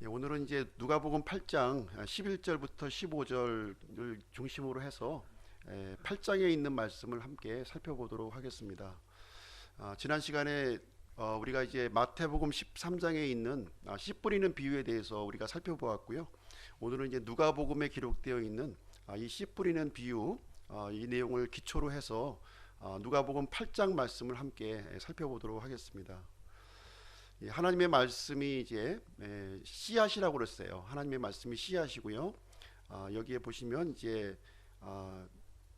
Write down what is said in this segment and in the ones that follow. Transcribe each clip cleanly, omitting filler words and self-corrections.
오늘은 이제 누가복음 8장 11절부터 15절을 중심으로 해서 8장에 있는 말씀을 함께 살펴보도록 하겠습니다. 지난 시간에 우리가 이제 마태복음 13장에 있는 씨 뿌리는 비유에 대해서 우리가 살펴보았고요. 오늘은 이제 누가복음에 기록되어 있는 이 씨 뿌리는 비유, 이 내용을 기초로 해서 누가복음 8장 말씀을 함께 살펴보도록 하겠습니다. 하나님의 말씀이 이제 씨앗이라고 그랬어요. 하나님의 말씀이 씨앗이고요. 여기에 보시면 이제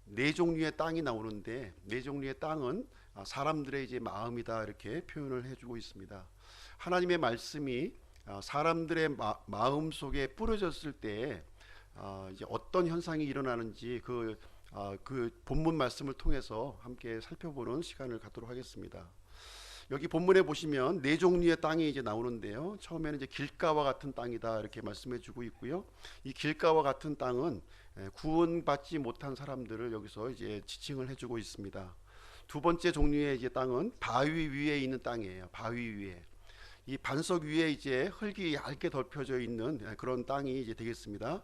네 종류의 땅이 나오는데, 네 종류의 땅은 사람들의 이제 마음이다, 이렇게 표현을 해주고 있습니다. 하나님의 말씀이 사람들의 마음 속에 뿌려졌을 때 이제 어떤 현상이 일어나는지 그 본문 말씀을 통해서 함께 살펴보는 시간을 갖도록 하겠습니다. 여기 본문에 보시면 네 종류의 땅이 이제 나오는데요. 처음에는 이제 길가와 같은 땅이다, 이렇게 말씀해주고 있고요. 이 길가와 같은 땅은 구원받지 못한 사람들을 여기서 이제 지칭을 해주고 있습니다. 두 번째 종류의 이제 땅은 바위 위에 있는 땅이에요. 바위 위에, 이 반석 위에 이제 흙이 얇게 덮여져 있는 그런 땅이 이제 되겠습니다.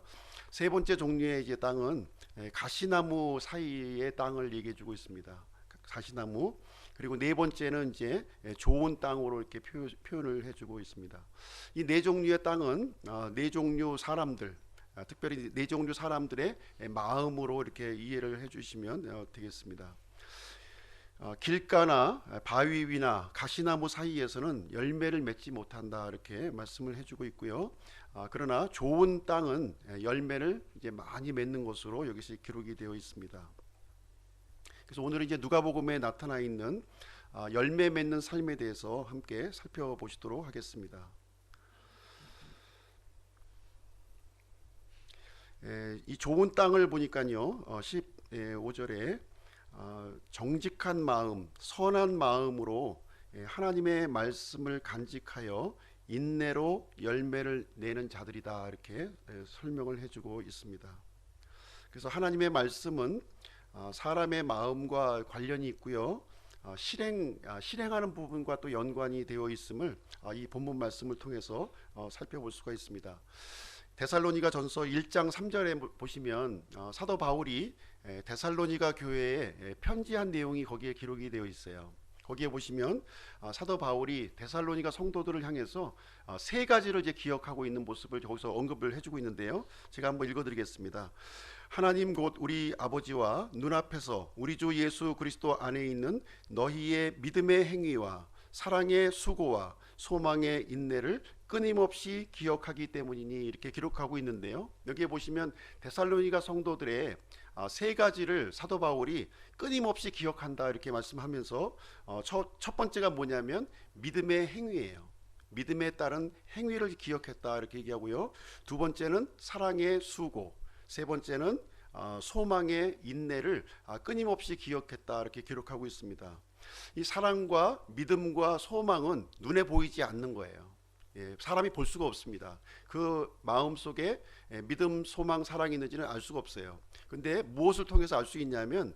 세 번째 종류의 이제 땅은 가시나무 사이의 땅을 얘기해주고 있습니다. 가시나무. 그리고 네 번째는 이제 좋은 땅으로 이렇게 표현을 해주고 있습니다. 이 네 종류의 땅은 네 종류 사람들, 특별히 네 종류 사람들의 마음으로 이렇게 이해를 해주시면 되겠습니다. 길가나 바위 위나 가시나무 사이에서는 열매를 맺지 못한다, 이렇게 말씀을 해주고 있고요. 그러나 좋은 땅은 열매를 이제 많이 맺는 것으로 여기서 기록이 되어 있습니다. 그래서 오늘은 이제 누가복음에 나타나 있는 열매 맺는 삶에 대해서 함께 살펴보시도록 하겠습니다. 이 좋은 땅을 보니까요, 15절에 정직한 마음, 선한 마음으로 하나님의 말씀을 간직하여 인내로 열매를 내는 자들이다, 이렇게 설명을 해주고 있습니다. 그래서 하나님의 말씀은 사람의 마음과 관련이 있고요. 실행하는 부분과 또 연관이 되어 있음을 이 본문 말씀을 통해서 살펴볼 수가 있습니다. 데살로니가 전서 1장 3절에 보시면 사도 바울이 데살로니가 교회에 편지한 내용이 거기에 기록이 되어 있어요. 거기에 보시면 사도 바울이 데살로니가 성도들을 향해서 세 가지를 이제 기억하고 있는 모습을 거기서 언급을 해주고 있는데요. 제가 한번 읽어드리겠습니다. 하나님 곧 우리 아버지와 눈앞에서 우리 주 예수 그리스도 안에 있는 너희의 믿음의 행위와 사랑의 수고와 소망의 인내를 끊임없이 기억하기 때문이니, 이렇게 기록하고 있는데요. 여기에 보시면 데살로니가 성도들의 세 가지를 사도 바울이 끊임없이 기억한다, 이렇게 말씀하면서 첫 번째가 뭐냐면 믿음의 행위예요. 믿음에 따른 행위를 기억했다, 이렇게 얘기하고요. 두 번째는 사랑의 수고, 세 번째는 소망의 인내를 끊임없이 기억했다, 이렇게 기록하고 있습니다. 이 사랑과 믿음과 소망은 눈에 보이지 않는 거예요. 사람이 볼 수가 없습니다. 그 마음 속에 믿음, 소망, 사랑이 있는지는 알 수가 없어요. 근데 무엇을 통해서 알 수 있냐면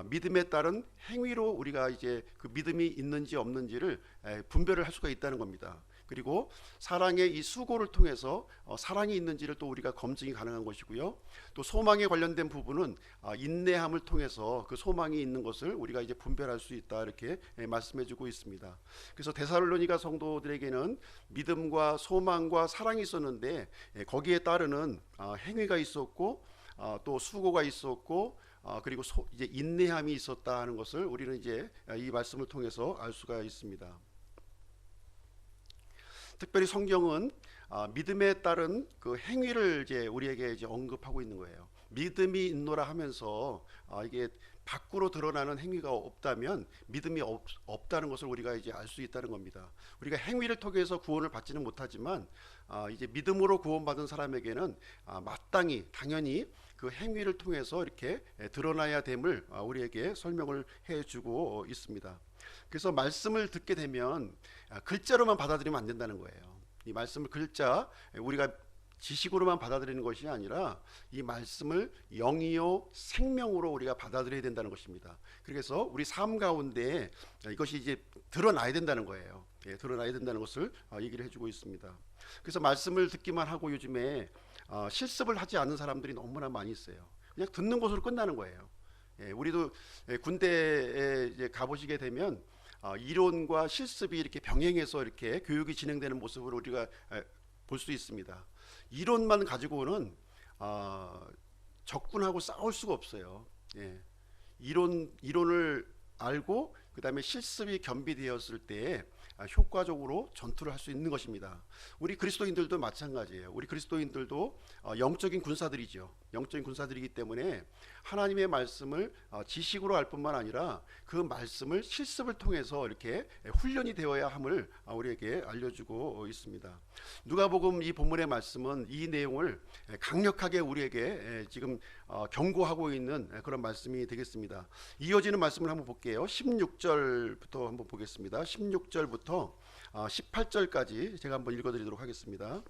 믿음에 따른 행위로 우리가 이제 그 믿음이 있는지 없는지를 분별을 할 수가 있다는 겁니다. 그리고 사랑의 이 수고를 통해서 사랑이 있는지를 또 우리가 검증이 가능한 것이고요. 또 소망에 관련된 부분은 인내함을 통해서 그 소망이 있는 것을 우리가 이제 분별할 수 있다, 이렇게 말씀해주고 있습니다. 그래서 데살로니가 성도들에게는 믿음과 소망과 사랑이 있었는데 거기에 따르는 행위가 있었고 또 수고가 있었고 그리고 이제 인내함이 있었다 하는 것을 우리는 이제 이 말씀을 통해서 알 수가 있습니다. 특별히 성경은 믿음에 따른 그 행위를 이제 우리에게 이제 언급하고 있는 거예요. 믿음이 있노라 하면서 이게 밖으로 드러나는 행위가 없다면 믿음이 없다는 것을 우리가 이제 알 수 있다는 겁니다. 우리가 행위를 통해서 구원을 받지는 못하지만 이제 믿음으로 구원받은 사람에게는 마땅히 당연히 그 행위를 통해서 이렇게 드러나야 됨을 우리에게 설명을 해주고 있습니다. 그래서 말씀을 듣게 되면 글자로만 받아들이면 안 된다는 거예요. 이 말씀을 글자, 우리가 지식으로만 받아들이는 것이 아니라 이 말씀을 영이요 생명으로 우리가 받아들여야 된다는 것입니다. 그래서 우리 삶 가운데 이것이 이제 드러나야 된다는 거예요. 드러나야 된다는 것을 얘기를 해주고 있습니다. 그래서 말씀을 듣기만 하고 요즘에 실습을 하지 않는 사람들이 너무나 많이 있어요. 그냥 듣는 것으로 끝나는 거예요. 우리도 군대에 이제 가보시게 되면 이론과 실습이 이렇게 병행해서 이렇게 교육이 진행되는 모습을 우리가 볼 수 있습니다. 이론만 가지고는 적군하고 싸울 수가 없어요. 이론을 알고 그 다음에 실습이 겸비되었을 때 효과적으로 전투를 할 수 있는 것입니다. 우리 그리스도인들도 마찬가지예요. 우리 그리스도인들도 영적인 군사들이죠. 영적인 군사들이기 때문에 하나님의 말씀을 지식으로 알 뿐만 아니라 그 말씀을 실습을 통해서 이렇게 훈련이 되어야 함을 우리에게 알려주고 있습니다. 누가복음 이 본문의 말씀은 이 내용을 강력하게 우리에게 지금 경고하고 있는 그런 말씀이 되겠습니다. 이어지는 말씀을 한번 볼게요. 16절부터 한번 보겠습니다. 16절부터 18절까지 제가 한번 읽어드리도록 하겠습니다.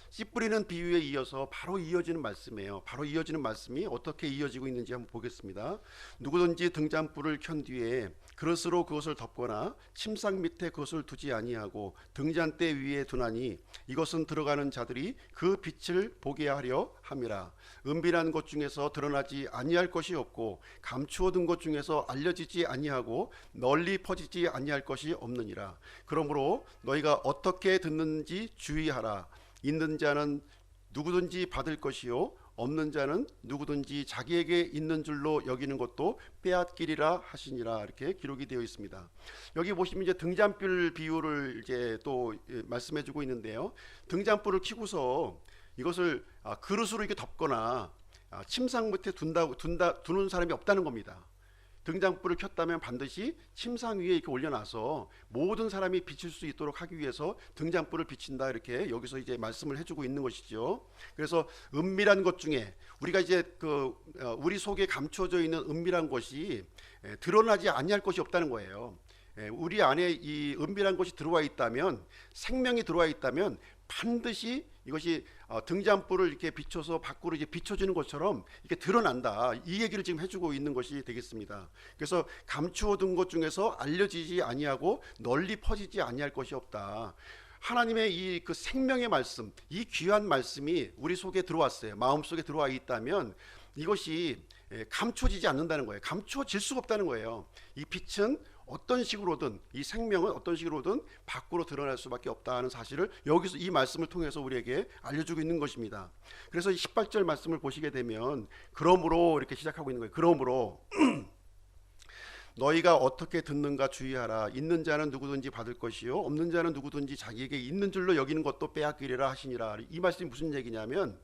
씨 뿌리는 비유에 이어서 바로 이어지는 말씀이에요. 바로 이어지는 말씀이 어떻게 이어지고 있는지 한번 보겠습니다. 누구든지 등잔불을 켠 뒤에 그릇으로 그것을 덮거나 침상 밑에 그것을 두지 아니하고 등잔대 위에 두나니 이것은 들어가는 자들이 그 빛을 보게 하려 함이라. 은밀한 것 중에서 드러나지 아니할 것이 없고 감추어 둔 것 중에서 알려지지 아니하고 널리 퍼지지 아니할 것이 없느니라. 그러므로 너희가 어떻게 듣는지 주의하라. 있는 자는 누구든지 받을 것이요 없는 자는 누구든지 자기에게 있는 줄로 여기는 것도 빼앗기리라 하시니라. 이렇게 기록이 되어 있습니다. 여기 보시면 이제 등잔불 비유를 이제 또 말씀해주고 있는데요. 등잔불을 켜고서 이것을 그릇으로 이렇게 덮거나 침상 밑에 두는 사람이 없다는 겁니다. 등잔불을 켰다면 반드시 침상 위에 이렇게 올려놔서 모든 사람이 비칠 수 있도록 하기 위해서 등잔불을 비친다, 이렇게 여기서 이제 말씀을 해주고 있는 것이죠. 그래서 은밀한 것 중에 우리가 이제 우리 속에 감춰져 있는 은밀한 것이 드러나지 아니할 것이 없다는 거예요. 우리 안에 이 은밀한 것이 들어와 있다면, 생명이 들어와 있다면 반드시 이것이 등잔불을 이렇게 비춰서 밖으로 이제 비춰지는 것처럼 이렇게 드러난다. 이 얘기를 지금 해주고 있는 것이 되겠습니다. 그래서 감추어둔 것 중에서 알려지지 아니하고 널리 퍼지지 아니할 것이 없다. 하나님의 이 그 생명의 말씀, 이 귀한 말씀이 우리 속에 들어왔어요. 마음 속에 들어와 있다면 이것이 감춰지지 않는다는 거예요. 감춰질 수가 없다는 거예요. 이 빛은 어떤 식으로든, 이 생명은 어떤 식으로든 밖으로 드러날 수밖에 없다는 사실을 여기서 이 말씀을 통해서 우리에게 알려주고 있는 것입니다. 그래서 18절 말씀을 보시게 되면 그러므로 이렇게 시작하고 있는 거예요. 그러므로 너희가 어떻게 듣는가 주의하라. 있는 자는 누구든지 받을 것이요 없는 자는 누구든지 자기에게 있는 줄로 여기는 것도 빼앗기리라 하시니라. 이 말씀이 무슨 얘기냐면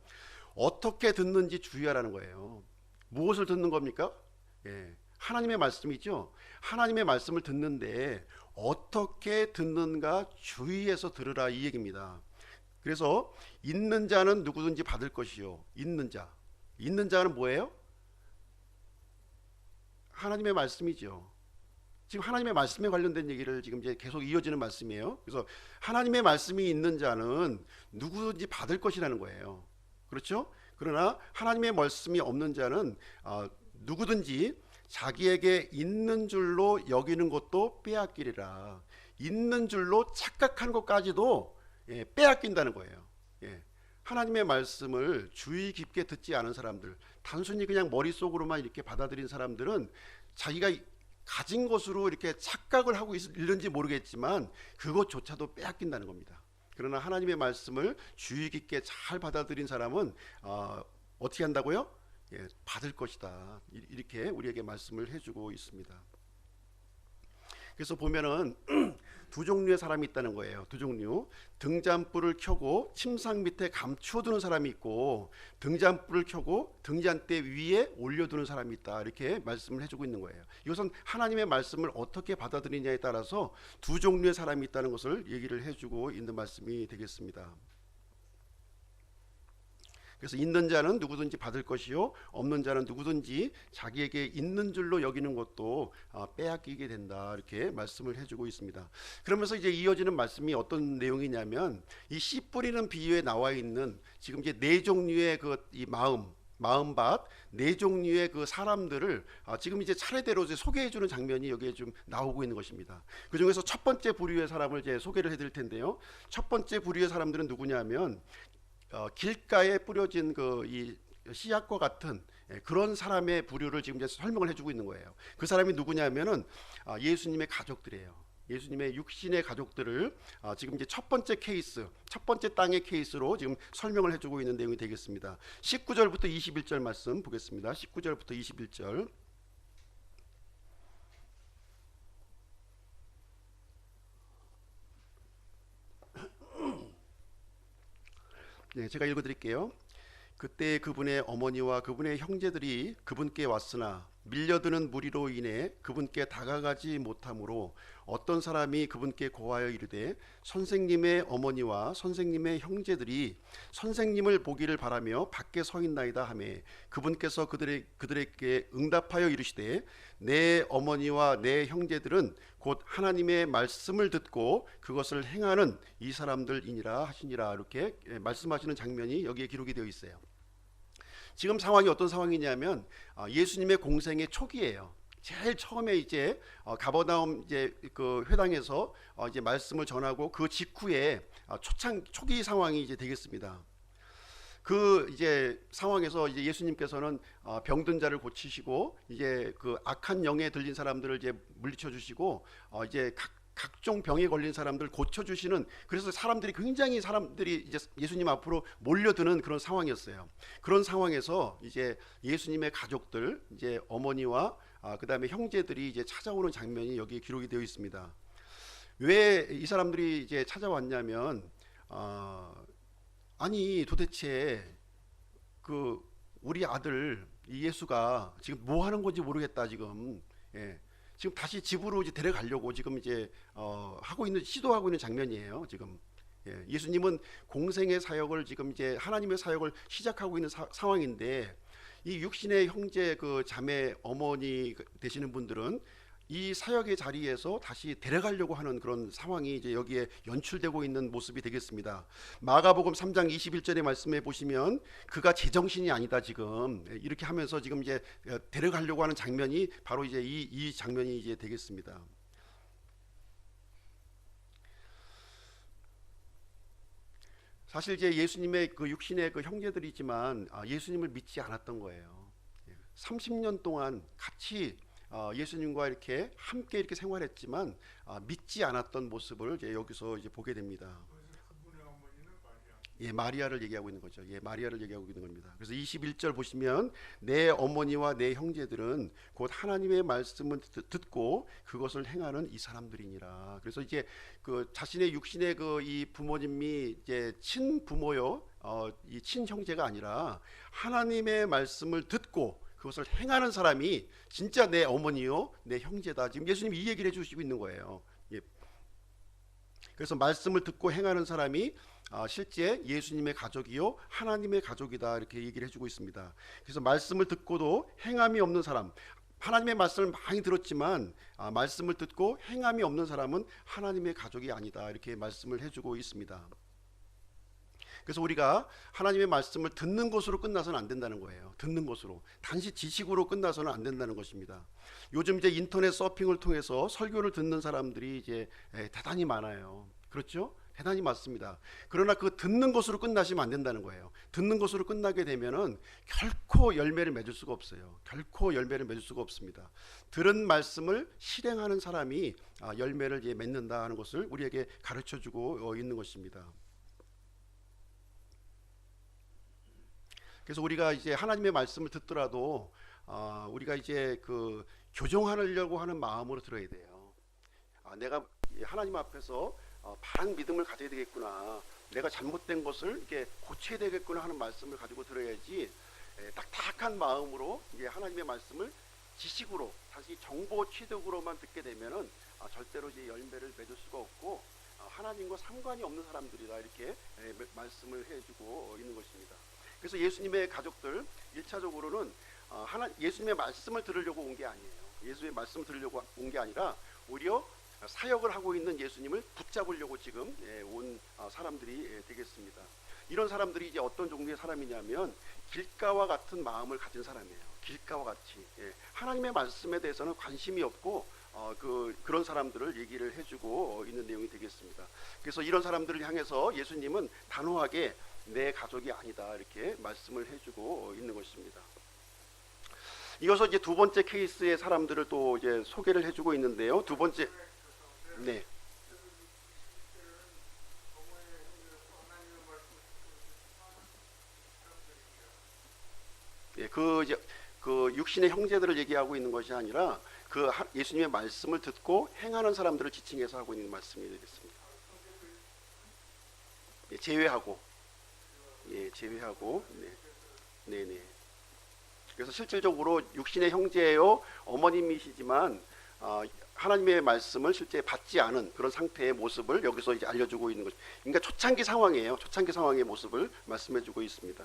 어떻게 듣는지 주의하라는 거예요. 무엇을 듣는 겁니까? 하나님의 말씀이죠. 하나님의 말씀을 듣는데 어떻게 듣는가 주의해서 들으라, 이 얘기입니다. 그래서 있는 자는 누구든지 받을 것이요. 있는 자는 뭐예요? 하나님의 말씀이죠. 지금 하나님의 말씀에 관련된 얘기를 지금 이제 계속 이어지는 말씀이에요. 그래서 하나님의 말씀이 있는 자는 누구든지 받을 것이라는 거예요. 그렇죠? 그러나 하나님의 말씀이 없는 자는 누구든지 자기에게 있는 줄로 여기는 것도 빼앗기리라. 있는 줄로 착각한 것까지도 빼앗긴다는 거예요. 하나님의 말씀을 주의 깊게 듣지 않은 사람들, 단순히 그냥 머릿속으로만 이렇게 받아들인 사람들은 자기가 가진 것으로 이렇게 착각을 하고 있는지 모르겠지만 그것조차도 빼앗긴다는 겁니다. 그러나 하나님의 말씀을 주의 깊게 잘 받아들인 사람은 어떻게 한다고요? 받을 것이다. 이렇게 우리에게 말씀을 해주고 있습니다. 그래서 보면은 두 종류의 사람이 있다는 거예요. 두 종류. 등잔불을 켜고 침상 밑에 감추어두는 사람이 있고, 등잔불을 켜고 등잔대 위에 올려두는 사람이 있다. 이렇게 말씀을 해주고 있는 거예요. 이것은 하나님의 말씀을 어떻게 받아들이냐에 따라서 두 종류의 사람이 있다는 것을 얘기를 해주고 있는 말씀이 되겠습니다. 그래서 있는 자는 누구든지 받을 것이요 없는 자는 누구든지 자기에게 있는 줄로 여기는 것도 빼앗기게 된다. 이렇게 말씀을 해주고 있습니다. 그러면서 이제 이어지는 말씀이 어떤 내용이냐면 이 씨 뿌리는 비유에 나와 있는 지금 이제 네 종류의 이 마음, 마음밭 네 종류의 그 사람들을 지금 이제 차례대로 이제 소개해주는 장면이 여기에 좀 나오고 있는 것입니다. 그 중에서 첫 번째 부류의 사람을 이제 소개를 해드릴 텐데요. 첫 번째 부류의 사람들은 누구냐면 길가에 뿌려진 그 이 씨앗과 같은 그런 사람의 부류를 지금 이제 설명을 해주고 있는 거예요. 그 사람이 누구냐면은 예수님의 가족들이에요. 예수님의 육신의 가족들을 지금 이제 첫 번째 케이스, 첫 번째 땅의 케이스로 지금 설명을 해주고 있는 내용이 되겠습니다. 19절부터 21절 말씀 보겠습니다. 19절부터 21절. 네, 제가 읽어드릴게요. 그때 그분의 어머니와 그분의 형제들이 그분께 왔으나 밀려드는 무리로 인해 그분께 다가가지 못하므로 어떤 사람이 그분께 고하여 이르되 선생님의 어머니와 선생님의 형제들이 선생님을 보기를 바라며 밖에 서 있나이다 하매 그분께서 그들에게 응답하여 이르시되 내 어머니와 내 형제들은 곧 하나님의 말씀을 듣고 그것을 행하는 이 사람들이니라 하시니라. 이렇게 말씀하시는 장면이 여기에 기록이 되어 있어요. 지금 상황이 어떤 상황이냐면 예수님의 공생의 초기예요. 제일 처음에 이제 가버나움 이제 그 회당에서 이제 말씀을 전하고 그 직후에 초기 상황이 이제 되겠습니다. 그 이제 상황에서 이제 예수님께서는 병든 자를 고치시고 이제 그 악한 영에 들린 사람들을 이제 물리쳐 주시고 이제 각종 병에 걸린 사람들 고쳐주시는, 그래서 사람들이 이제 예수님 앞으로 몰려드는 그런 상황이었어요. 그런 상황에서 이제 예수님의 가족들, 이제 어머니와 그다음에 형제들이 이제 찾아오는 장면이 여기에 기록이 되어 있습니다. 왜 이 사람들이 이제 찾아왔냐면 아니 도대체 그 우리 아들 이 예수가 지금 뭐 하는 건지 모르겠다 지금. 예. 지금 다시 집으로 이제 데려가려고 지금 이제 시도하고 있는 장면이에요. 지금 예수님은 공생의 사역을 지금 이제 하나님의 사역을 시작하고 있는 상황인데 이 육신의 형제 그 자매 어머니 되시는 분들은 이 사역의 자리에서 다시 데려가려고 하는 그런 상황이 이제 여기에 연출되고 있는 모습이 되겠습니다. 마가복음 3장 21절의 말씀에 보시면 그가 제정신이 아니다 지금 이렇게 하면서 지금 이제 데려가려고 하는 장면이 바로 이제 이 장면이 이제 되겠습니다. 사실 이제 예수님의 그 육신의 그 형제들이지만 예수님을 믿지 않았던 거예요. 30년 동안 같이 예수님과 이렇게 함께 이렇게 생활했지만 믿지 않았던 모습을 이제 여기서 이제 보게 됩니다. 예, 마리아를 얘기하고 있는 거죠. 예, 마리아를 얘기하고 있는 겁니다. 그래서 21절 보시면 내 어머니와 내 형제들은 곧 하나님의 말씀을 듣고 그것을 행하는 이 사람들이니라. 그래서 이제 그 자신의 육신의 그 이 부모님이 이제 친부모요, 이 친형제가 아니라 하나님의 말씀을 듣고 그것을 행하는 사람이 진짜 내 어머니요, 내 형제다. 지금 예수님이 이 얘기를 해주시고 있는 거예요. 예. 그래서 말씀을 듣고 행하는 사람이 실제 예수님의 가족이요 하나님의 가족이다 이렇게 얘기를 해주고 있습니다. 그래서 말씀을 듣고도 행함이 없는 사람, 하나님의 말씀을 많이 들었지만 말씀을 듣고 행함이 없는 사람은 하나님의 가족이 아니다 이렇게 말씀을 해주고 있습니다. 그래서 우리가 하나님의 말씀을 듣는 것으로 끝나서는 안 된다는 거예요. 듣는 것으로, 단지 지식으로 끝나서는 안 된다는 것입니다. 요즘 이제 인터넷 서핑을 통해서 설교를 듣는 사람들이 이제 대단히 많아요. 그렇죠? 대단히 많습니다. 그러나 그 듣는 것으로 끝나시면 안 된다는 거예요. 듣는 것으로 끝나게 되면은 결코 열매를 맺을 수가 없어요. 결코 열매를 맺을 수가 없습니다. 들은 말씀을 실행하는 사람이 열매를 맺는다 하는 것을 우리에게 가르쳐주고 있는 것입니다. 그래서 우리가 이제 하나님의 말씀을 듣더라도 우리가 이제 그 교정하려고 하는 마음으로 들어야 돼요. 내가 하나님 앞에서 바른 믿음을 가져야 되겠구나. 내가 잘못된 것을 이렇게 고쳐야 되겠구나 하는 말씀을 가지고 들어야지 딱딱한 마음으로 이제 하나님의 말씀을 지식으로 다시 정보 취득으로만 듣게 되면은 절대로 이제 열매를 맺을 수가 없고 하나님과 상관이 없는 사람들이다 이렇게 말씀을 해주고 있는 것입니다. 그래서 예수님의 가족들 1차적으로는 예수님의 말씀을 들으려고 온 게 아니에요. 예수의 말씀을 들으려고 온 게 아니라 오히려 사역을 하고 있는 예수님을 붙잡으려고 지금 온 사람들이 되겠습니다. 이런 사람들이 이제 어떤 종류의 사람이냐면 길가와 같은 마음을 가진 사람이에요. 길가와 같이. 예. 하나님의 말씀에 대해서는 관심이 없고 그런 사람들을 얘기를 해주고 있는 내용이 되겠습니다. 그래서 이런 사람들을 향해서 예수님은 단호하게 내 가족이 아니다 이렇게 말씀을 해주고 있는 것입니다. 이어서 이제 두 번째 케이스의 사람들을 또 이제 소개를 해주고 있는데요. 두 번째, 네, 예, 그 육신의 형제들을 얘기하고 있는 것이 아니라 예수님의 말씀을 듣고 행하는 사람들을 지칭해서 하고 있는 말씀이 되겠습니다. 예, 제외하고, 예, 제외하고, 네, 네, 네. 그래서 실질적으로 육신의 형제요 어머님이시지만 하나님의 말씀을 실제 받지 않은 그런 상태의 모습을 여기서 이제 알려주고 있는 거죠. 그러니까 초창기 상황이에요. 초창기 상황의 모습을 말씀해주고 있습니다.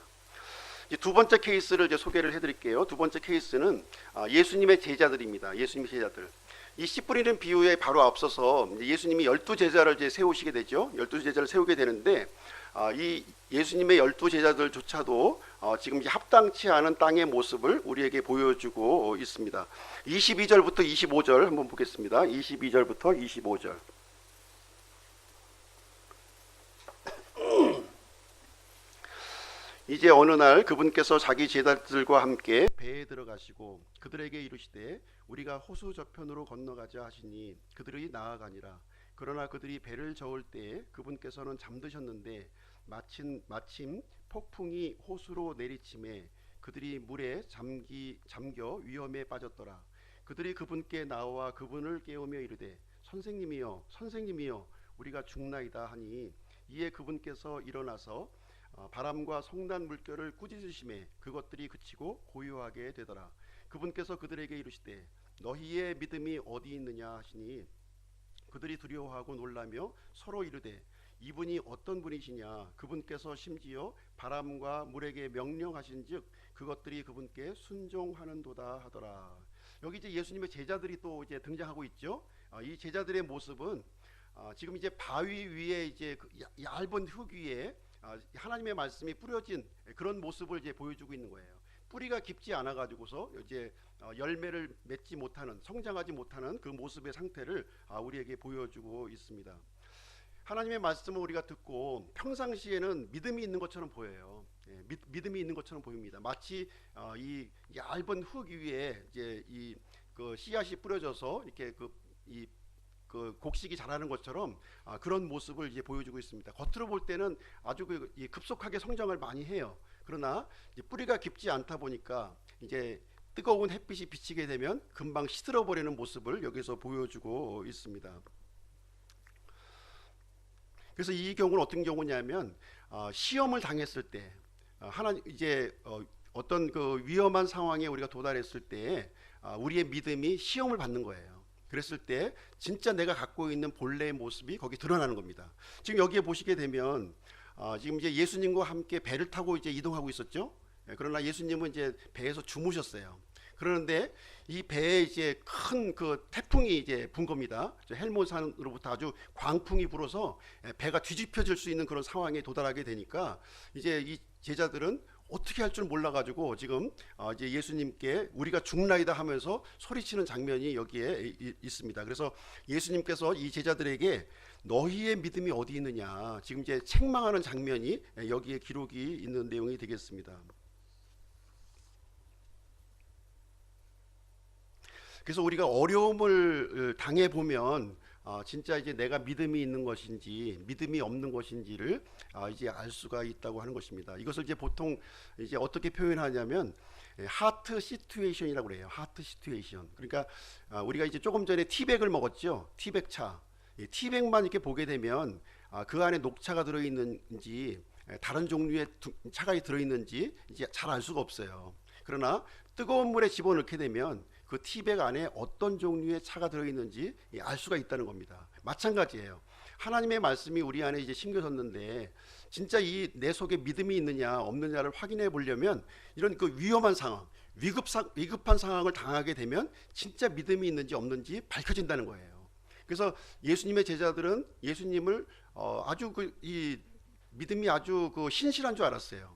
이제 두 번째 케이스를 이제 소개를 해드릴게요. 두 번째 케이스는 예수님의 제자들입니다. 예수님의 제자들. 이 씨 뿌리는 비유에 바로 앞서서 예수님이 12제자를 이제 세우시게 되죠. 12제자를 세우게 되는데 이 예수님의 12제자들조차도 지금 이제 합당치 않은 땅의 모습을 우리에게 보여주고 있습니다. 22절부터 25절 한번 보겠습니다. 22절부터 25절. 이제 어느 날 그분께서 자기 제자들과 함께 배에 들어가시고 그들에게 이르시되 우리가 호수 저편으로 건너가자 하시니 그들이 나아가니라. 그러나 그들이 배를 저을 때에 그분께서는 잠드셨는데 마침 폭풍이 호수로 내리침에 그들이 물에 잠겨 위험에 빠졌더라. 그들이 그분께 나와 그분을 깨우며 이르되 선생님이여 선생님이여 우리가 죽나이다 하니 이에 그분께서 일어나서 바람과 성난 물결을 꾸짖으심에 그것들이 그치고 고요하게 되더라. 그분께서 그들에게 이르시되 너희의 믿음이 어디 있느냐 하시니 그들이 두려워하고 놀라며 서로 이르되 이분이 어떤 분이시냐. 그분께서 심지어 바람과 물에게 명령하신즉 그것들이 그분께 순종하는도다 하더라. 여기 이제 예수님의 제자들이 또 이제 등장하고 있죠. 이 제자들의 모습은 지금 이제 바위 위에 이제 얇은 흙 위에 하나님의 말씀이 뿌려진 그런 모습을 이제 보여주고 있는 거예요. 뿌리가 깊지 않아 가지고서 이제 열매를 맺지 못하는, 성장하지 못하는 그 모습의 상태를 우리에게 보여주고 있습니다. 하나님의 말씀을 우리가 듣고 평상시에는 믿음이 있는 것처럼 보여요. 예, 믿음이 있는 것처럼 보입니다. 마치 이 얇은 흙 위에 이제 그 씨앗이 뿌려져서 이렇게 그 곡식이 자라는 것처럼 그런 모습을 이제 보여주고 있습니다. 겉으로 볼 때는 아주 급속하게 성장을 많이 해요. 그러나 이제 뿌리가 깊지 않다 보니까 이제 뜨거운 햇빛이 비치게 되면 금방 시들어 버리는 모습을 여기서 보여주고 있습니다. 그래서 이 경우는 어떤 경우냐면 시험을 당했을 때 어떤 그 위험한 상황에 우리가 도달했을 때 우리의 믿음이 시험을 받는 거예요. 그랬을 때 진짜 내가 갖고 있는 본래의 모습이 거기 드러나는 겁니다. 지금 여기에 보시게 되면 지금 이제 예수님과 함께 배를 타고 이제 이동하고 있었죠. 그러나 예수님은 이제 배에서 주무셨어요. 그러는데 이 배에 이제 큰 그 태풍이 이제 분 겁니다. 헬몬산으로부터 아주 광풍이 불어서 배가 뒤집혀질 수 있는 그런 상황에 도달하게 되니까 이제 이 제자들은 어떻게 할 줄 몰라가지고 지금 이제 예수님께 우리가 죽나이다 하면서 소리치는 장면이 여기에 있습니다. 그래서 예수님께서 이 제자들에게 너희의 믿음이 어디 있느냐 지금 이제 책망하는 장면이 여기에 기록이 있는 내용이 되겠습니다. 그래서 우리가 어려움을 당해 보면 진짜 이제 내가 믿음이 있는 것인지 믿음이 없는 것인지를 이제 알 수가 있다고 하는 것입니다. 이것을 이제 보통 이제 어떻게 표현하냐면 하트 시츄에이션이라고 그래요. 하트 시츄에이션. 그러니까 우리가 이제 조금 전에 티백을 먹었죠. 티백 차. 티백만 이렇게 보게 되면 그 안에 녹차가 들어 있는지 다른 종류의 차가 들어 있는지 이제 잘 알 수가 없어요. 그러나 뜨거운 물에 집어넣게 되면 그 티백 안에 어떤 종류의 차가 들어있는지 알 수가 있다는 겁니다. 마찬가지예요. 하나님의 말씀이 우리 안에 이제 심겨졌는데 진짜 이 내 속에 믿음이 있느냐 없느냐를 확인해 보려면 이런 그 위험한 상황, 위급한 상황을 당하게 되면 진짜 믿음이 있는지 없는지 밝혀진다는 거예요. 그래서 예수님의 제자들은 예수님을 아주 믿음이 아주 그 신실한 줄 알았어요.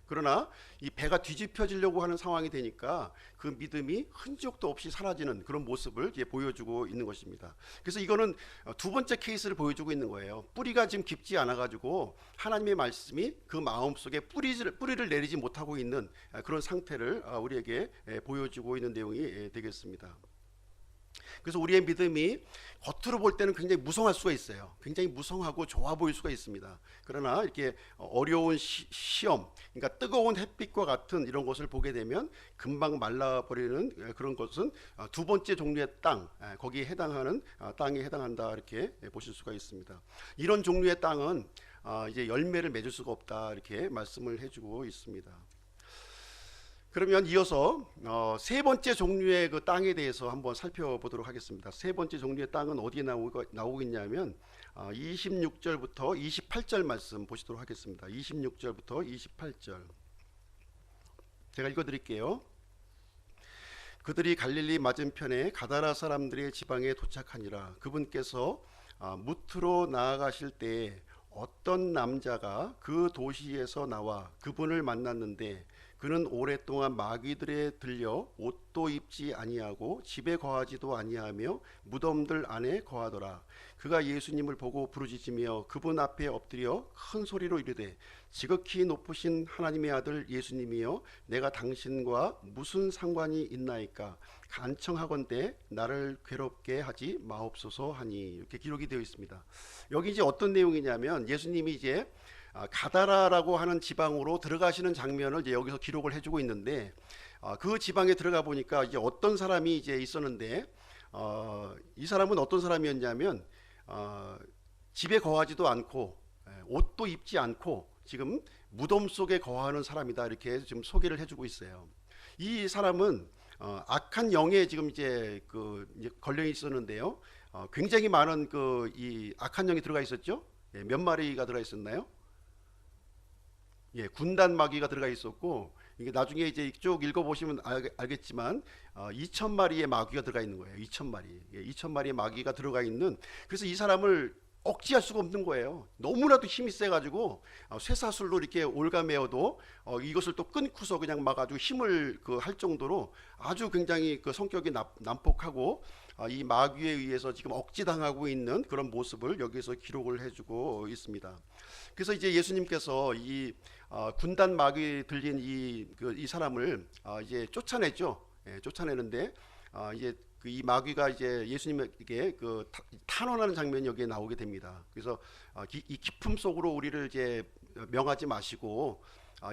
그러나 이 배가 뒤집혀지려고 하는 상황이 되니까 그 믿음이 흔적도 없이 사라지는 그런 모습을 이제 보여주고 있는 것입니다. 그래서 이거는 두 번째 케이스를 보여주고 있는 거예요. 뿌리가 지금 깊지 않아 가지고 하나님의 말씀이 그 마음 속에 뿌리를 내리지 못하고 있는 그런 상태를 우리에게 보여주고 있는 내용이 되겠습니다. 그래서 우리의 믿음이 겉으로 볼 때는 굉장히 무성할 수가 있어요. 굉장히 무성하고 좋아 보일 수가 있습니다. 그러나 이렇게 어려운 시험, 그러니까 뜨거운 햇빛과 같은 이런 것을 보게 되면 금방 말라버리는 그런 것은 두 번째 종류의 땅, 거기에 해당하는 땅에 해당한다, 이렇게 보실 수가 있습니다. 이런 종류의 땅은 이제 열매를 맺을 수가 없다, 이렇게 말씀을 해주고 있습니다. 그러면 이어서 세 번째 종류의 그 땅에 대해서 한번 살펴보도록 하겠습니다. 세 번째 종류의 땅은 어디에 나오고 있냐면 26절부터 28절 말씀 보시도록 하겠습니다. 26절부터 28절 제가 읽어드릴게요. 그들이 갈릴리 맞은편에 가다라 사람들의 지방에 도착하니라. 그분께서 무트로 나아가실 때에 어떤 남자가 그 도시에서 나와 그분을 만났는데 그는 오랫동안 마귀들에 들려 옷도 입지 아니하고 집에 거하지도 아니하며 무덤들 안에 거하더라. 그가 예수님을 보고 부르짖으며 그분 앞에 엎드려 큰 소리로 이르되 지극히 높으신 하나님의 아들 예수님이여 내가 당신과 무슨 상관이 있나이까 간청하건대 나를 괴롭게 하지 마옵소서 하니, 이렇게 기록이 되어 있습니다. 여기 이제 어떤 내용이냐면 예수님이 이제 가다라라고 하는 지방으로 들어가시는 장면을 이제 여기서 기록을 해주고 있는데 그 지방에 들어가 보니까 이제 어떤 사람이 이제 있었는데 이 사람은 어떤 사람이었냐면 집에 거하지도 않고 옷도 입지 않고 지금 무덤 속에 거하는 사람이다, 이렇게 지금 소개를 해주고 있어요. 이 사람은 악한 영에 지금 이제 이제 걸려 있었는데요. 굉장히 많은 이 악한 영이 들어가 있었죠. 몇 마리가 들어가 있었나요? 군단 마귀가 들어가 있었고, 이게 나중에 이제 쭉 읽어보시면 알겠지만 2,000마리의 마귀가 들어가 있는 거예요. 2,000마리, 2,000마리의 마귀가 들어가 있는. 그래서 이 사람을 억제할 수가 없는 거예요. 너무나도 힘이 세가지고 쇠사슬로 이렇게 올가매어도 이것을 또 끊고서 그냥 막아주고 힘을 할 정도로 아주 굉장히 성격이 난폭하고 이 마귀에 의해서 지금 억지당하고 있는 그런 모습을 여기서 기록을 해주고 있습니다. 그래서 이제 예수님께서 이 군단 마귀 들린 이 사람을 이제 쫓아냈죠. 쫓아내는데 이제 이 마귀가 이제 예수님에게 탄원하는 장면이 여기에 나오게 됩니다. 그래서 이 깊음 속으로 우리를 이제 명하지 마시고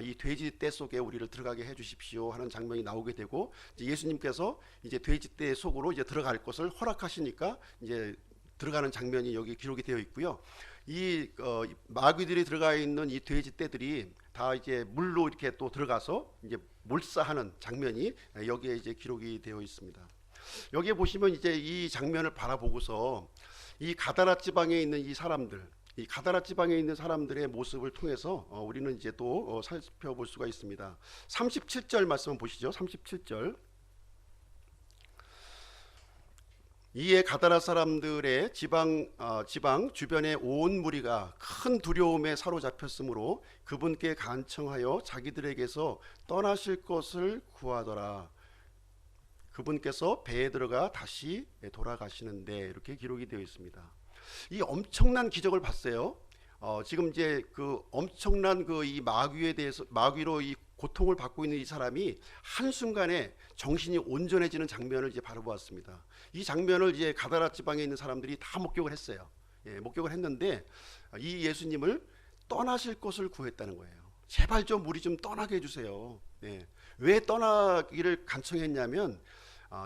이 돼지떼 속에 우리를 들어가게 해주십시오 하는 장면이 나오게 되고, 이제 예수님께서 이제 돼지떼 속으로 이제 들어갈 것을 허락하시니까 이제 들어가는 장면이 여기 기록이 되어 있고요. 이 마귀들이 들어가 있는 이 돼지떼들이 다 이제 물로 이렇게 또 들어가서 이제 몰사하는 장면이 여기에 이제 기록이 되어 있습니다. 여기에 보시면 이제 이 장면을 바라보고서 이 가다라 지방에 있는 이 사람들, 이 가다라 지방에 있는 사람들의 모습을 통해서 우리는 이제 또 살펴볼 수가 있습니다. 37절 말씀 보시죠. 37절. 이에 가다라 사람들의 지방 주변의 온 무리가 큰 두려움에 사로잡혔으므로 그분께 간청하여 자기들에게서 떠나실 것을 구하더라. 그분께서 배에 들어가 다시 돌아가시는데, 이렇게 기록이 되어 있습니다. 이 엄청난 기적을 봤어요. 지금 이제 엄청난 이 마귀에 대해서, 마귀로 이 고통을 받고 있는 이 사람이 한순간에 정신이 온전해지는 장면을 이제 바라보았습니다. 이 장면을 이제 가다라 지방에 있는 사람들이 다 목격을 했어요. 목격을 했는데 이 예수님을 떠나실 것을 구했다는 거예요. 제발 좀 우리 좀 떠나게 해주세요. 왜 떠나기를 간청했냐면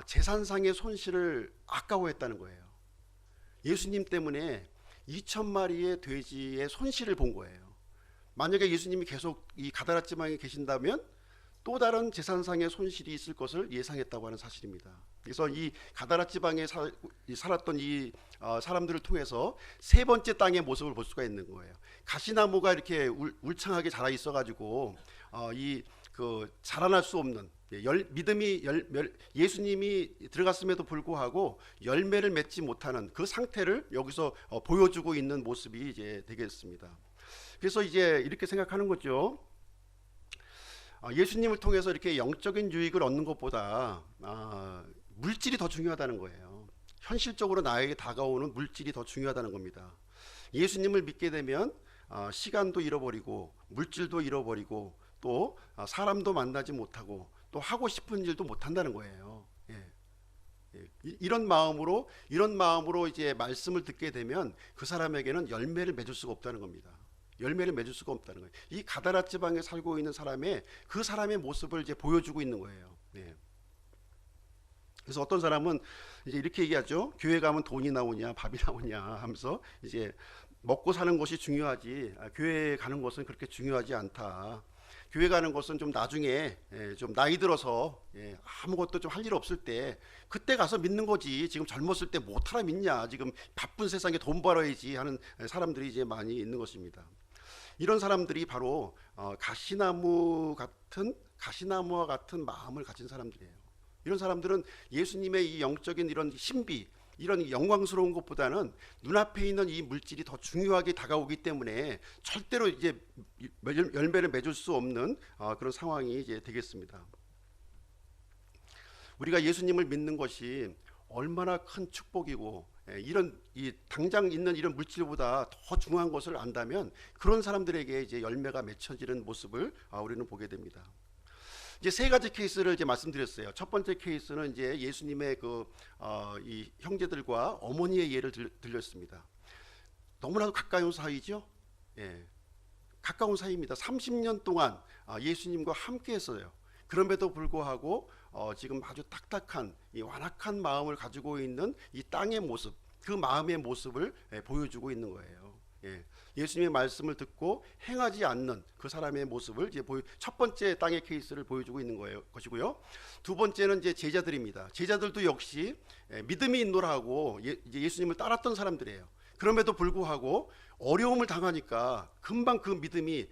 재산상의 손실을 아까워했다는 거예요. 예수님 때문에 2,000마리의 돼지의 손실을 본 거예요. 만약에 예수님이 계속 이 가다라 지방에 계신다면 또 다른 재산상의 손실이 있을 것을 예상했다고 하는 사실입니다. 그래서 이 가다라 지방에 살았던 이 사람들을 통해서 세 번째 땅의 모습을 볼 수가 있는 거예요. 가시나무가 이렇게 울창하게 자라 있어가지고 자라날 수 없는 믿음이 예수님이 들어갔음에도 불구하고 열매를 맺지 못하는 그 상태를 여기서 보여주고 있는 모습이 이제 되겠습니다. 그래서 이제 이렇게 생각하는 거죠. 예수님을 통해서 이렇게 영적인 유익을 얻는 것보다 물질이 더 중요하다는 거예요. 현실적으로 나에게 다가오는 물질이 더 중요하다는 겁니다. 예수님을 믿게 되면 시간도 잃어버리고 물질도 잃어버리고 또 사람도 만나지 못하고 또 하고 싶은 일도 못한다는 거예요. 이런 마음으로 이제 말씀을 듣게 되면 그 사람에게는 열매를 맺을 수가 없다는 겁니다. 열매를 맺을 수가 없다는 거예요. 이 가다라 지방에 살고 있는 그 사람의 모습을 이제 보여주고 있는 거예요. 그래서 어떤 사람은 이제 이렇게 얘기하죠. 교회 가면 돈이 나오냐, 밥이 나오냐 하면서 이제 먹고 사는 것이 중요하지, 교회 가는 것은 그렇게 중요하지 않다. 교회 가는 것은 좀 나중에 좀 나이 들어서 아무것도 좀 할 일 없을 때 그때 가서 믿는 거지. 지금 젊었을 때 못하라 믿냐. 지금 바쁜 세상에 돈 벌어야지 하는 사람들이 이제 많이 있는 것입니다. 이런 사람들이 바로 가시나무와 같은 마음을 가진 사람들이에요. 이런 사람들은 예수님의 이 영적인 이런 신비, 이런 영광스러운 것보다는 눈앞에 있는 이 물질이 더 중요하게 다가오기 때문에 절대로 이제 열매를 맺을 수 없는 그런 상황이 이제 되겠습니다. 우리가 예수님을 믿는 것이 얼마나 큰 축복이고 이런 이 당장 있는 이런 물질보다 더 중요한 것을 안다면 그런 사람들에게 이제 열매가 맺혀지는 모습을 우리는 보게 됩니다. 이제 세 가지 케이스를 이제 말씀드렸어요. 첫 번째 케이스는 이제 예수님의 이 형제들과 어머니의 예를 들렸습니다. 너무나도 가까운 사이죠. 가까운 사이입니다. 30년 동안 예수님과 함께했어요. 그럼에도 불구하고 지금 아주 딱딱한 이 완악한 마음을 가지고 있는 이 땅의 모습, 그 마음의 모습을 보여주고 있는 거예요. 예수님의 말씀을 듣고 행하지 않는 그 사람의 모습을 이제 첫 번째 땅의 케이스를 보여주고 있는 것이고요. 두 번째는 이제 제자들입니다. 제자들도 역시 믿음이 있노라 하고 예수님을 따랐던 사람들이에요. 그럼에도 불구하고 어려움을 당하니까 금방 그 믿음이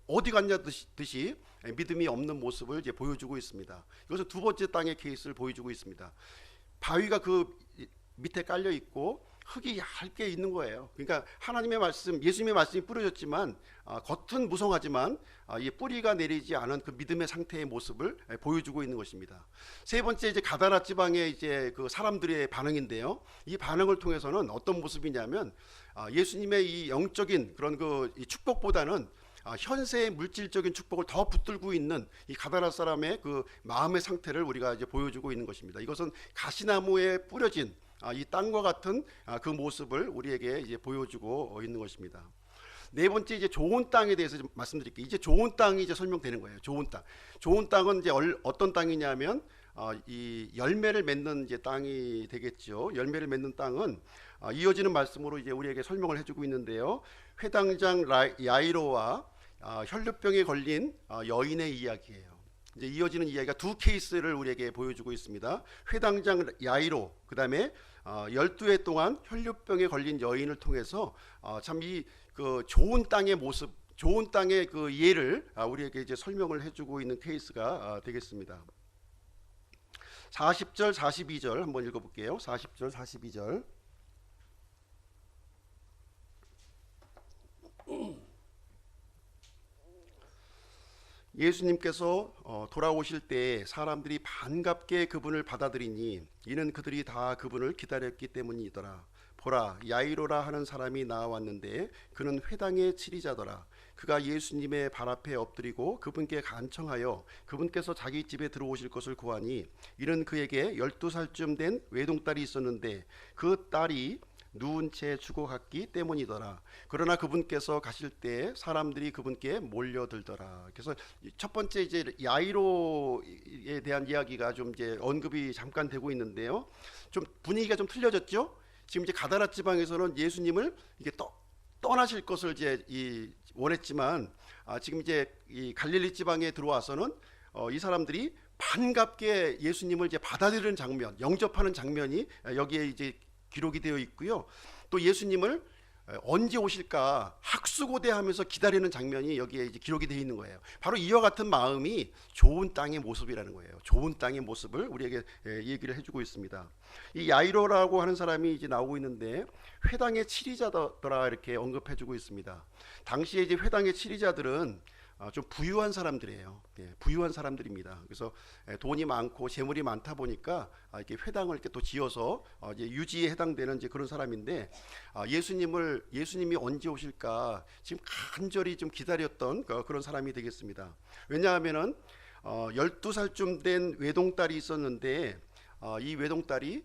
어디 갔냐 듯이 믿음이 없는 모습을 이제 보여주고 있습니다. 이것은 두 번째 땅의 케이스를 보여주고 있습니다. 바위가 그 밑에 깔려 있고 흙이 얇게 있는 거예요. 그러니까 하나님의 말씀, 예수님의 말씀이 뿌려졌지만 겉은 무성하지만 이 뿌리가 내리지 않은 그 믿음의 상태의 모습을 보여주고 있는 것입니다. 세 번째 이제 가다라 지방의 이제 그 사람들의 반응인데요. 이 반응을 통해서는 어떤 모습이냐면 예수님의 이 영적인 그런 이 축복보다는 현세의 물질적인 축복을 더 붙들고 있는 이 가다라 사람의 그 마음의 상태를 우리가 이제 보여주고 있는 것입니다. 이것은 가시나무에 뿌려진 이 땅과 같은 그 모습을 우리에게 이제 보여주고 있는 것입니다. 네 번째 이제 좋은 땅에 대해서 좀 말씀드릴게요. 이제 좋은 땅이 이제 설명되는 거예요. 좋은 땅. 좋은 땅은 이제 어떤 땅이냐면 이 열매를 맺는 이제 땅이 되겠죠. 열매를 맺는 땅은 이어지는 말씀으로 이제 우리에게 설명을 해주고 있는데요. 회당장 야이로와 혈루병에 걸린 여인의 이야기예요. 이제 이어지는 이야기가 두 케이스를 우리에게 보여주고 있습니다. 회당장 야이로, 그 다음에 12해 동안 혈루병에 걸린 여인을 통해서 참 이 그 좋은 땅의 모습, 좋은 땅의 그 예를 우리에게 이제 설명을 해주고 있는 케이스가 되겠습니다. 40절, 42절 한번 읽어볼게요. 40절, 42절. 예수님께서 돌아오실 때 사람들이 반갑게 그분을 받아들이니 이는 그들이 다 그분을 기다렸기 때문이더라. 보라, 야이로라 하는 사람이 나왔는데 그는 회당의 치리자더라. 그가 예수님의 발 앞에 엎드리고 그분께 간청하여 그분께서 자기 집에 들어오실 것을 구하니 이는 그에게 12살쯤 된 외동딸이 있었는데 그 딸이 누운 채 죽어갔기 때문이더라. 그러나 그분께서 가실 때 사람들이 그분께 몰려들더라. 그래서 첫 번째 이제 야이로에 대한 이야기가 좀 이제 언급이 잠깐 되고 있는데요. 좀 분위기가 좀 틀려졌죠. 지금 이제 가다라 지방에서는 예수님을 이게 떠나실 것을 이제 원했지만 지금 이제 이 갈릴리 지방에 들어와서는 이 사람들이 반갑게 예수님을 이제 받아들이는 장면, 영접하는 장면이 여기에 이제 기록이 되어 있고요. 또 예수님을 언제 오실까 학수고대하면서 기다리는 장면이 여기에 이제 기록이 되어 있는 거예요. 바로 이와 같은 마음이 좋은 땅의 모습이라는 거예요. 좋은 땅의 모습을 우리에게 얘기를 해주고 있습니다. 이 야이로라고 하는 사람이 이제 나오고 있는데 회당의 치리자더라 이렇게 언급해주고 있습니다. 당시에 이제 회당의 치리자들은 좀 부유한 사람들이에요. 부유한 사람들입니다. 그래서 돈이 많고 재물이 많다 보니까 이렇게 회당을 이렇게 또 지어서 이제 유지에 해당되는 이제 그런 사람인데, 예수님이 언제 오실까 지금 간절히 좀 기다렸던 그런 사람이 되겠습니다. 왜냐하면은 12살쯤 된 외동딸이 있었는데 이 외동딸이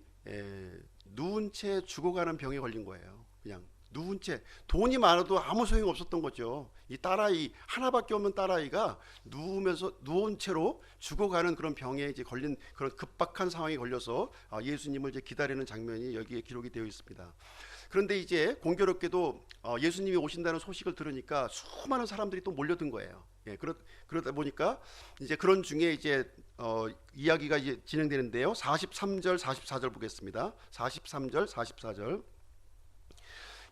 누운 채 죽어가는 병에 걸린 거예요. 그냥 누운 채, 돈이 많아도 아무 소용 없었던 거죠. 이 딸아이 하나밖에 없는 딸아이가 누운 채로 죽어가는 그런 병에 이제 걸린 그런 급박한 상황에 걸려서 예수님을 이제 기다리는 장면이 여기에 기록이 되어 있습니다. 그런데 이제 공교롭게도 예수님이 오신다는 소식을 들으니까 수많은 사람들이 또 몰려든 거예요. 그러다 보니까 이제 그런 중에 이제 이야기가 이제 진행되는데요. 43절 44절 보겠습니다. 43절 44절.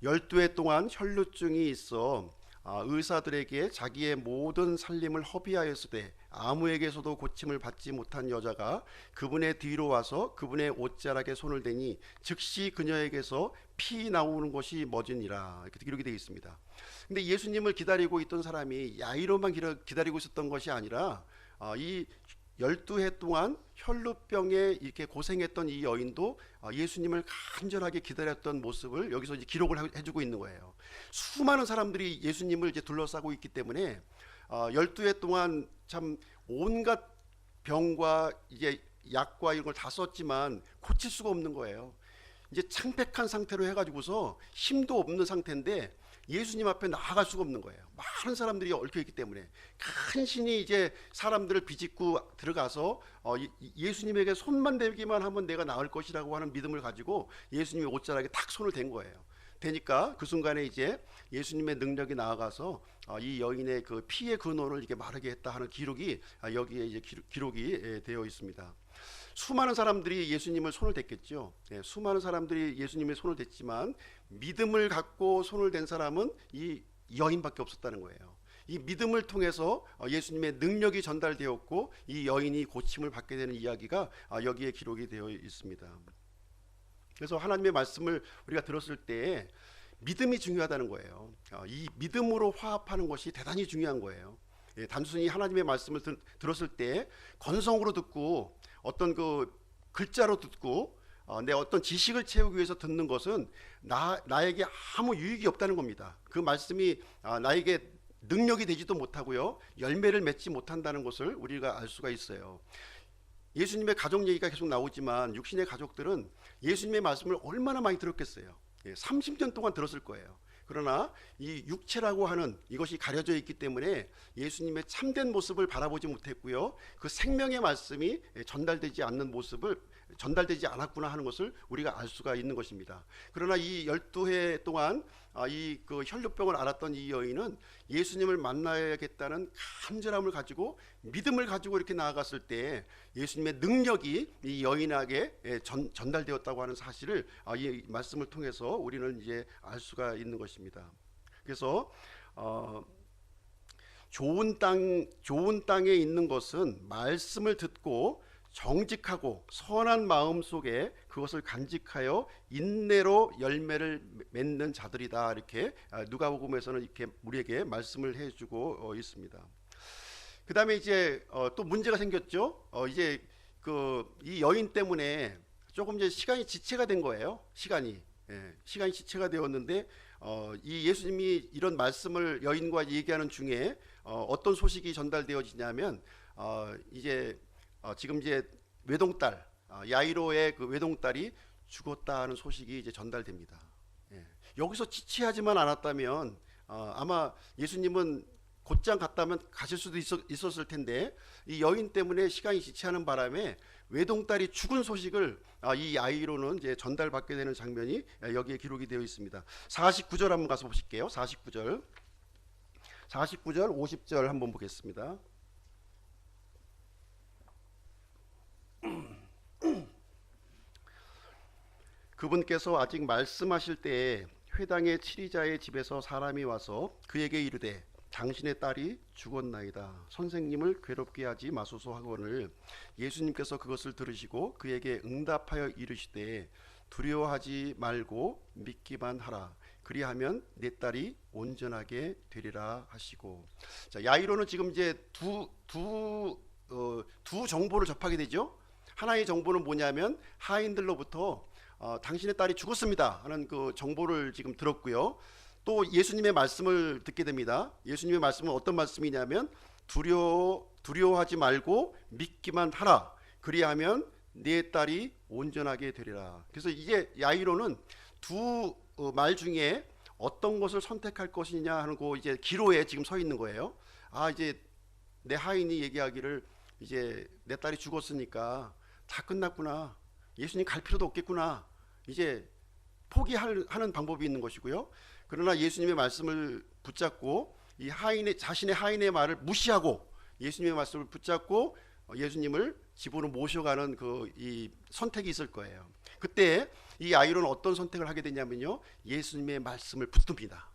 12해 동안 혈루증이 있어 의사들에게 자기의 모든 살림을 허비하였으되 아무에게서도 고침을 받지 못한 여자가 그분의 뒤로 와서 그분의 옷자락에 손을 대니 즉시 그녀에게서 피 나오는 것이 멎으니라 이렇게 기록이 되어 있습니다. 근데 예수님을 기다리고 있던 사람이 야이로만 기다리고 있었던 것이 아니라 이 12해 동안 혈루병에 이렇게 고생했던 이 여인도 예수님을 간절하게 기다렸던 모습을 여기서 이제 기록을 해주고 있는 거예요. 수많은 사람들이 예수님을 이제 둘러싸고 있기 때문에 12해 동안 참 온갖 병과 이제 약과 이런 걸 다 썼지만 고칠 수가 없는 거예요. 이제 창백한 상태로 해가지고서 힘도 없는 상태인데 예수님 앞에 나아갈 수가 없는 거예요. 많은 사람들이 얽혀 있기 때문에 간신히 이제 사람들을 비집고 들어가서 예수님에게 손만 대기만 하면 내가 나을 것이라고 하는 믿음을 가지고 예수님의 옷자락에 탁 손을 댄 거예요. 되니까 그 순간에 이제 예수님의 능력이 나아가서 이 여인의 그 피의 근원을 이렇게 마르게 했다 하는 기록이 여기에 이제 기록이 되어 있습니다. 수많은 사람들이 예수님을 손을 댔겠죠. 수많은 사람들이 예수님의 손을 댔지만 믿음을 갖고 손을 댄 사람은 이 여인밖에 없었다는 거예요. 이 믿음을 통해서 예수님의 능력이 전달되었고 이 여인이 고침을 받게 되는 이야기가 여기에 기록이 되어 있습니다. 그래서 하나님의 말씀을 우리가 들었을 때 믿음이 중요하다는 거예요. 이 믿음으로 화합하는 것이 대단히 중요한 거예요. 단순히 하나님의 말씀을 들었을 때 건성으로 듣고 어떤 그 글자로 듣고 내 어떤 지식을 채우기 위해서 듣는 것은 나에게 아무 유익이 없다는 겁니다. 그 말씀이 나에게 능력이 되지도 못하고요, 열매를 맺지 못한다는 것을 우리가 알 수가 있어요. 예수님의 가족 얘기가 계속 나오지만 육신의 가족들은 예수님의 말씀을 얼마나 많이 들었겠어요. 30년 동안 들었을 거예요. 그러나 이 육체라고 하는 이것이 가려져 있기 때문에 예수님의 참된 모습을 바라보지 못했고요, 그 생명의 말씀이 전달되지 않았구나 하는 것을 우리가 알 수가 있는 것입니다. 그러나 이 12해 동안 이 그 혈루병을 앓았던 이 여인은 예수님을 만나야겠다는 간절함을 가지고 믿음을 가지고 이렇게 나아갔을 때 예수님의 능력이 이 여인에게 전달되었다고 하는 사실을 이 말씀을 통해서 우리는 이제 알 수가 있는 것입니다. 그래서 좋은 땅에 있는 것은 말씀을 듣고 정직하고 선한 마음 속에 그것을 간직하여 인내로 열매를 맺는 자들이다, 이렇게 누가복음에서는 이렇게 우리에게 말씀을 해주고 있습니다. 그 다음에 이제 또 문제가 생겼죠. 이제 이 여인 때문에 조금 이제 시간이 지체가 된 거예요. 시간이 지체가 되었는데 이 예수님이 이런 말씀을 여인과 얘기하는 중에 어떤 소식이 전달되어지냐면 이제 지금 이제 외동딸 야이로의 그 외동딸이 죽었다는 소식이 이제 전달됩니다. 여기서 지체하지만 않았다면 아마 예수님은 곧장 갔다면 가실 수도 있었을 텐데 이 여인 때문에 시간이 지체하는 바람에 외동딸이 죽은 소식을 이 야이로는 이제 전달받게 되는 장면이 여기에 기록이 되어 있습니다. 49절 한번 가서 보실게요. 49절 50절 한번 보겠습니다. 그분께서 아직 말씀하실 때에 회당의 치리자의 집에서 사람이 와서 그에게 이르되 당신의 딸이 죽었나이다. 선생님을 괴롭게 하지 마소서 하거늘 예수님께서 그것을 들으시고 그에게 응답하여 이르시되 두려워하지 말고 믿기만 하라. 그리하면 내 딸이 온전하게 되리라 하시고. 자, 야이로는 지금 이제 두 정보를 접하게 되죠. 하나의 정보는 뭐냐면 하인들로부터 당신의 딸이 죽었습니다 하는 그 정보를 지금 들었고요. 또 예수님의 말씀을 듣게 됩니다. 예수님의 말씀은 어떤 말씀이냐면 두려워하지 말고 믿기만 하라. 그리하면 네 딸이 온전하게 되리라. 그래서 이제 야이로는 두 말 중에 어떤 것을 선택할 것이냐 하는 그 이제 기로에 지금 서 있는 거예요. 아, 이제 내 하인이 얘기하기를 이제 내 딸이 죽었으니까 다 끝났구나. 예수님 갈 필요도 없겠구나. 이제 포기하는 방법이 있는 것이고요. 그러나 예수님의 말씀을 붙잡고 이 하인의 자신의 하인의 말을 무시하고 예수님의 말씀을 붙잡고 예수님을 집으로 모셔가는 그 이 선택이 있을 거예요. 그때 이 아이로는 어떤 선택을 하게 되냐면요, 예수님의 말씀을 붙듭니다.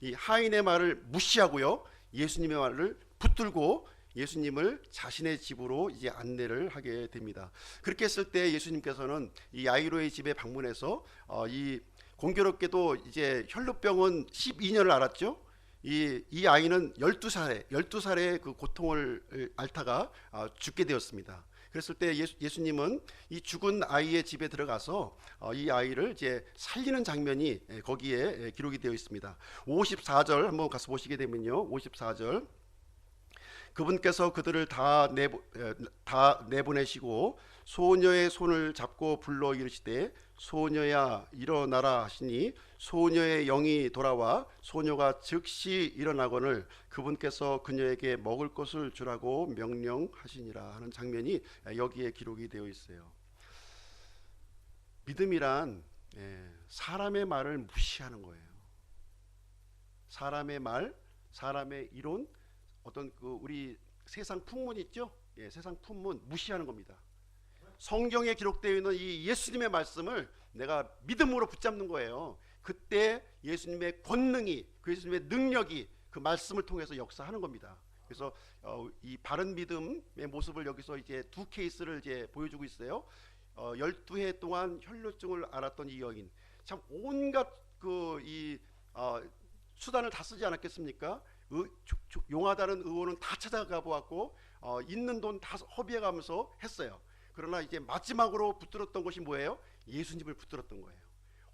이 하인의 말을 무시하고요, 예수님의 말을 붙들고 예수님을 자신의 집으로 이제 안내를 하게 됩니다. 그렇게 했을 때 예수님께서는 이 야이로의 집에 방문해서 이 공교롭게도 이제 혈루병은 12년을 앓았죠. 이 아이는 12살의 그 고통을 앓다가 죽게 되었습니다. 그랬을 때 예수님은 이 죽은 아이의 집에 들어가서 이 아이를 이제 살리는 장면이 거기에 기록이 되어 있습니다. 54절 한번 가서 보시게 되면요, 54절 그분께서 그들을 다 내보내시고 소녀의 손을 잡고 불러 이르시되 소녀야 일어나라 하시니 소녀의 영이 돌아와 소녀가 즉시 일어나거늘 그분께서 그녀에게 먹을 것을 주라고 명령하시니라 하는 장면이 여기에 기록이 되어 있어요. 믿음이란 사람의 말을 무시하는 거예요. 사람의 말, 사람의 이론, 어떤 그 우리 세상 풍문 있죠? 세상 풍문 무시하는 겁니다. 성경에 기록되어 있는 이 예수님의 말씀을 내가 믿음으로 붙잡는 거예요. 그때 예수님의 권능이, 그 예수님의 능력이 그 말씀을 통해서 역사하는 겁니다. 그래서 이 바른 믿음의 모습을 여기서 이제 두 케이스를 이제 보여주고 있어요. 12해 동안 혈루증을 앓았던 이 여인, 참 온갖 수단을 다 쓰지 않았겠습니까? 용하다는 의원은 다 찾아가 보았고 있는 돈 다 허비해 가면서 했어요. 그러나 이제 마지막으로 붙들었던 것이 뭐예요? 예수님을 붙들었던 거예요.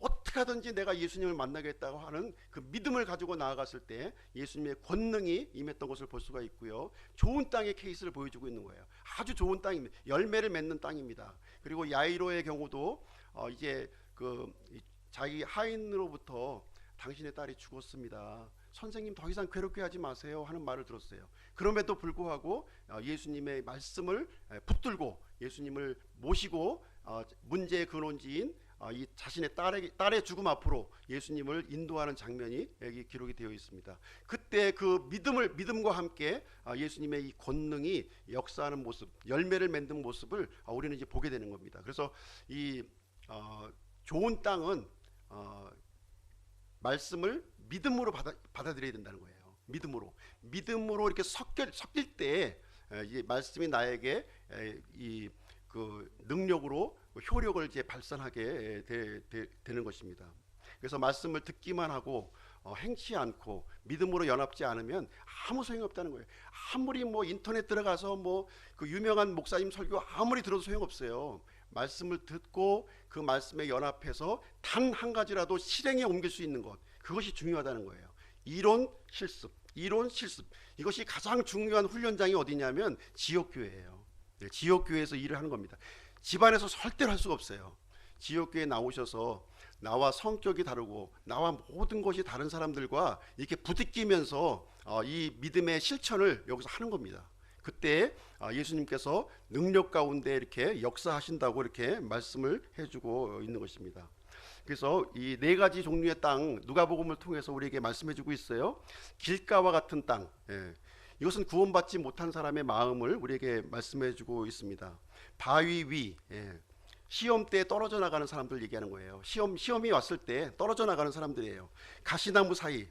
어떻게 하든지 내가 예수님을 만나겠다고 하는 그 믿음을 가지고 나아갔을 때 예수님의 권능이 임했던 것을 볼 수가 있고요. 좋은 땅의 케이스를 보여주고 있는 거예요. 아주 좋은 땅입니다. 열매를 맺는 땅입니다. 그리고 야이로의 경우도 이제 그 자기 하인으로부터 당신의 딸이 죽었습니다. 선생님 더 이상 괴롭게 하지 마세요 하는 말을 들었어요. 그럼에도 불구하고 예수님의 말씀을 붙들고 예수님을 모시고 문제의 근원지인 이 자신의 딸의 죽음 앞으로 예수님을 인도하는 장면이 여기 기록이 되어 있습니다. 그때 그 믿음과 함께 예수님의 이 권능이 역사하는 모습, 열매를 맺는 모습을 우리는 이제 보게 되는 겁니다. 그래서 이 좋은 땅은 말씀을 믿음으로 받아들여야 된다는 거예요. 믿음으로 이렇게 섞일 때 이 말씀이 나에게 이 그 능력으로 효력을 이제 발산하게 되는 것입니다. 그래서 말씀을 듣기만 하고 행치 않고 믿음으로 연합지 않으면 아무 소용이 없다는 거예요. 아무리 뭐 인터넷 들어가서 뭐 그 유명한 목사님 설교 아무리 들어도 소용없어요. 말씀을 듣고 그 말씀에 연합해서 단 한 가지라도 실행에 옮길 수 있는 것, 그것이 중요하다는 거예요. 이론 실습 이것이 가장 중요한 훈련장이 어디냐면 지역교회예요. 지역교회에서 일을 하는 겁니다. 집안에서 절대로 할 수가 없어요. 지역교회에 나오셔서 나와 성격이 다르고 나와 모든 것이 다른 사람들과 이렇게 부딪히면서 이 믿음의 실천을 여기서 하는 겁니다. 그때 예수님께서 능력 가운데 이렇게 역사하신다고 이렇게 말씀을 해주고 있는 것입니다. 그래서 이 네 가지 종류의 땅, 누가복음을 통해서 우리에게 말씀해주고 있어요. 길가와 같은 땅, 이것은 구원받지 못한 사람의 마음을 우리에게 말씀해주고 있습니다. 바위 위, 시험 때 떨어져 나가는 사람들 얘기하는 거예요. 시험이 왔을 때 떨어져 나가는 사람들이에요. 가시나무 사이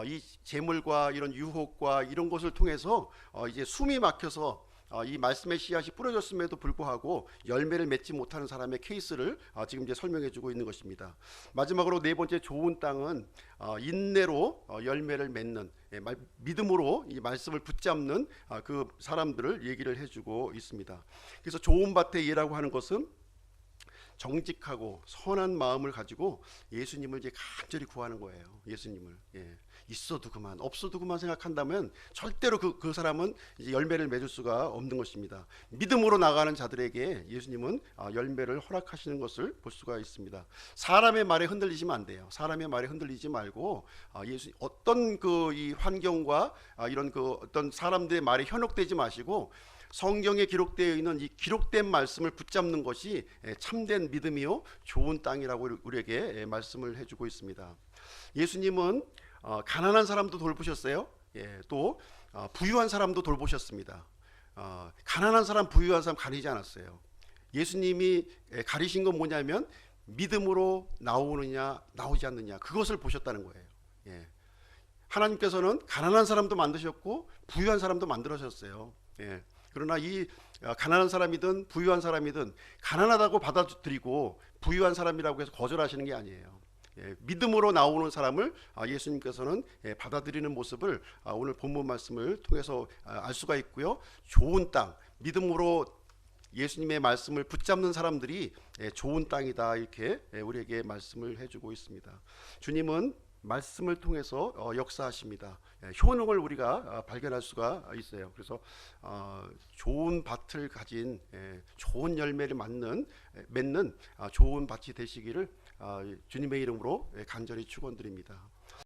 이 재물과 이런 유혹과 이런 것을 통해서 이제 숨이 막혀서 이 말씀의 씨앗이 뿌려졌음에도 불구하고 열매를 맺지 못하는 사람의 케이스를 지금 이제 설명해주고 있는 것입니다. 마지막으로 네 번째 좋은 땅은 인내로 열매를 맺는, 믿음으로 이 말씀을 붙잡는 그 사람들을 얘기를 해주고 있습니다. 그래서 좋은 밭의 예라고 하는 것은 정직하고 선한 마음을 가지고 예수님을 이제 간절히 구하는 거예요. 예수님을 있어도 그만, 없어도 그만 생각한다면 절대로 그 사람은 이제 열매를 맺을 수가 없는 것입니다. 믿음으로 나가는 자들에게 예수님은 열매를 허락하시는 것을 볼 수가 있습니다. 사람의 말에 흔들리시면 안 돼요. 사람의 말에 흔들리지 말고 어떤 이 환경과 이런 어떤 사람들의 말에 현혹되지 마시고 성경에 기록되어 있는 이 기록된 말씀을 붙잡는 것이 참된 믿음이요 좋은 땅이라고 우리에게 말씀을 해주고 있습니다. 예수님은 가난한 사람도 돌보셨어요. 또 부유한 사람도 돌보셨습니다. 가난한 사람, 부유한 사람 가리지 않았어요. 예수님이 가리신 건 뭐냐면 믿음으로 나오느냐 나오지 않느냐, 그것을 보셨다는 거예요. 하나님께서는 가난한 사람도 만드셨고 부유한 사람도 만들어셨어요. 그러나 이 가난한 사람이든 부유한 사람이든 가난하다고 받아들이고 부유한 사람이라고 해서 거절하시는 게 아니에요. 믿음으로 나오는 사람을 예수님께서는 받아들이는 모습을 오늘 본문 말씀을 통해서 알 수가 있고요. 좋은 땅, 믿음으로 예수님의 말씀을 붙잡는 사람들이 좋은 땅이다, 이렇게 우리에게 말씀을 해주고 있습니다. 주님은 말씀을 통해서 역사하십니다. 효능을 우리가 발견할 수가 있어요. 그래서 좋은 밭을 가진, 좋은 열매를 맺는 좋은 밭이 되시기를 주님의 이름으로 간절히 축원드립니다.